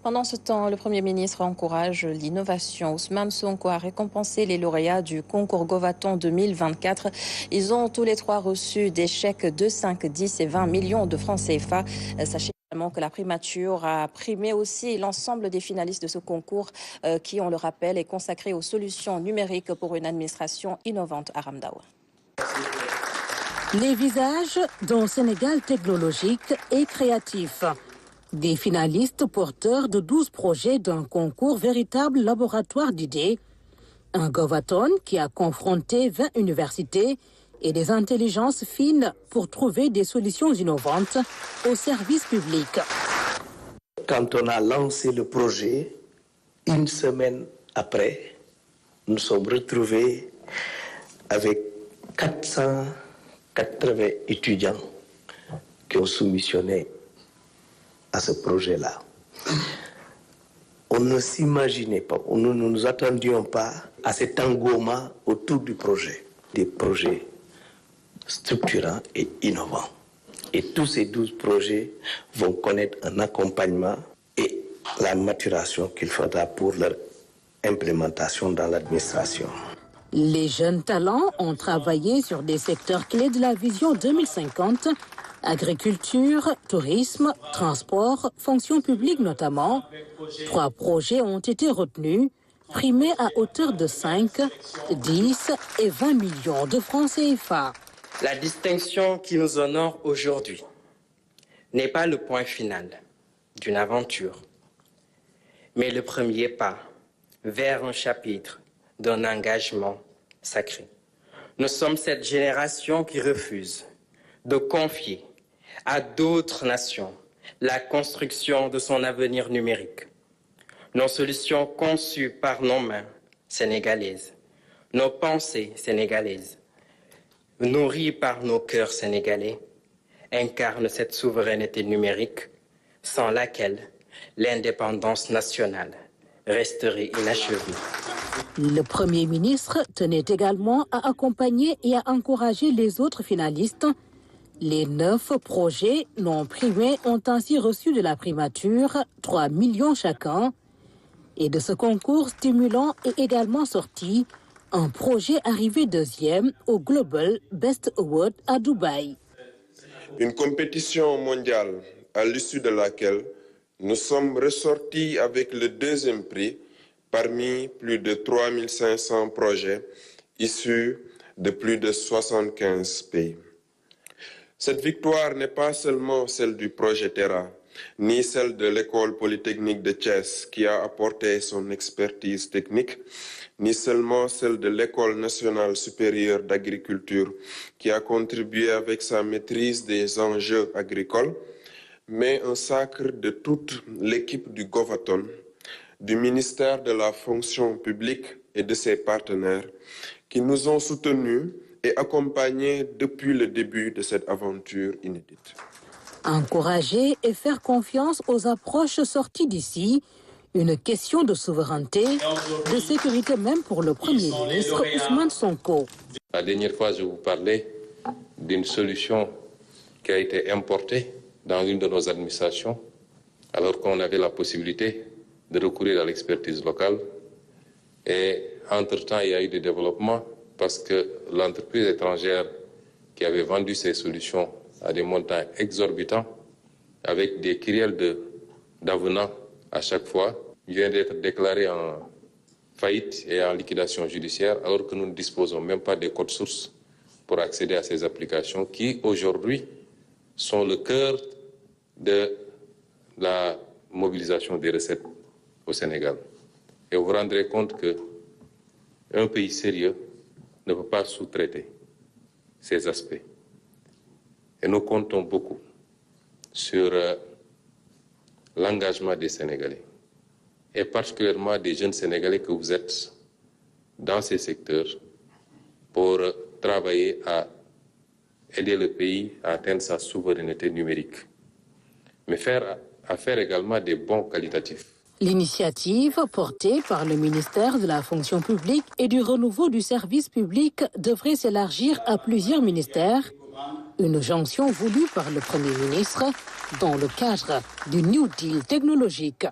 Pendant ce temps, le Premier ministre encourage l'innovation. Ousmane Sonko a récompensé les lauréats du concours Govaton 2024. Ils ont tous les trois reçu des chèques de 5, 10 et 20 millions de francs CFA. Sachez également que la primature a primé aussi l'ensemble des finalistes de ce concours qui, on le rappelle, est consacré aux solutions numériques pour une administration innovante à Ramdawa. Les visages d'un Sénégal technologique et créatif. Des finalistes porteurs de 12 projets d'un concours véritable laboratoire d'idées. Un Govaton qui a confronté 20 universités et des intelligences fines pour trouver des solutions innovantes au service public. Quand on a lancé le projet, une semaine après, nous sommes retrouvés avec 480 étudiants qui ont soumissionné à ce projet-là. On ne s'imaginait pas, nous ne nous attendions pas à cet engouement autour du projet. Des projets structurants et innovants. Et tous ces 12 projets vont connaître un accompagnement et la maturation qu'il faudra pour leur implémentation dans l'administration. Les jeunes talents ont travaillé sur des secteurs clés de la vision 2050, agriculture, tourisme, transport, fonction publique notamment. 3 projets ont été retenus, primés à hauteur de 5, 10 et 20 millions de francs CFA. La distinction qui nous honore aujourd'hui n'est pas le point final d'une aventure, mais le premier pas vers un chapitre d'un engagement sacré. Nous sommes cette génération qui refuse de confier à d'autres nations la construction de son avenir numérique. Nos solutions conçues par nos mains sénégalaises, nos pensées sénégalaises, nourries par nos cœurs sénégalais, incarnent cette souveraineté numérique sans laquelle l'indépendance nationale resterait inachevée. Le Premier ministre tenait également à accompagner et à encourager les autres finalistes. Les 9 projets non primés ont ainsi reçu de la primature 3 millions chacun. Et de ce concours stimulant est également sorti un projet arrivé 2e au Global Best Award à Dubaï. Une compétition mondiale à l'issue de laquelle nous sommes ressortis avec le 2e prix parmi plus de 3500 projets issus de plus de 75 pays. Cette victoire n'est pas seulement celle du projet Terra, ni celle de l'école polytechnique de Thiès qui a apporté son expertise technique, ni seulement celle de l'école nationale supérieure d'agriculture qui a contribué avec sa maîtrise des enjeux agricoles, mais un sacre de toute l'équipe du Govaton, du ministère de la fonction publique et de ses partenaires qui nous ont soutenus et accompagnés depuis le début de cette aventure inédite. Encourager et faire confiance aux approches sorties d'ici, une question de souveraineté, de sécurité même pour le Premier ministre Ousmane Sonko. La dernière fois, je vous parlais d'une solution qui a été importée dans une de nos administrations, alors qu'on avait la possibilité de recourir à l'expertise locale. Et entre-temps, il y a eu des développements parce que l'entreprise étrangère qui avait vendu ces solutions à des montants exorbitants, avec des kyrielles d'avenants à chaque fois, vient d'être déclaré en faillite et en liquidation judiciaire, alors que nous ne disposons même pas des codes sources pour accéder à ces applications qui, aujourd'hui, sont le cœur de la mobilisation des recettes au Sénégal. Et vous vous rendrez compte qu'un pays sérieux ne peut pas sous-traiter ces aspects. Et nous comptons beaucoup sur l'engagement des Sénégalais, et particulièrement des jeunes Sénégalais que vous êtes dans ces secteurs pour travailler à aider le pays à atteindre sa souveraineté numérique, mais à faire également des bons qualitatifs. L'initiative, portée par le ministère de la fonction publique et du renouveau du service public, devrait s'élargir à plusieurs ministères. Une jonction voulue par le Premier ministre dans le cadre du New Deal technologique.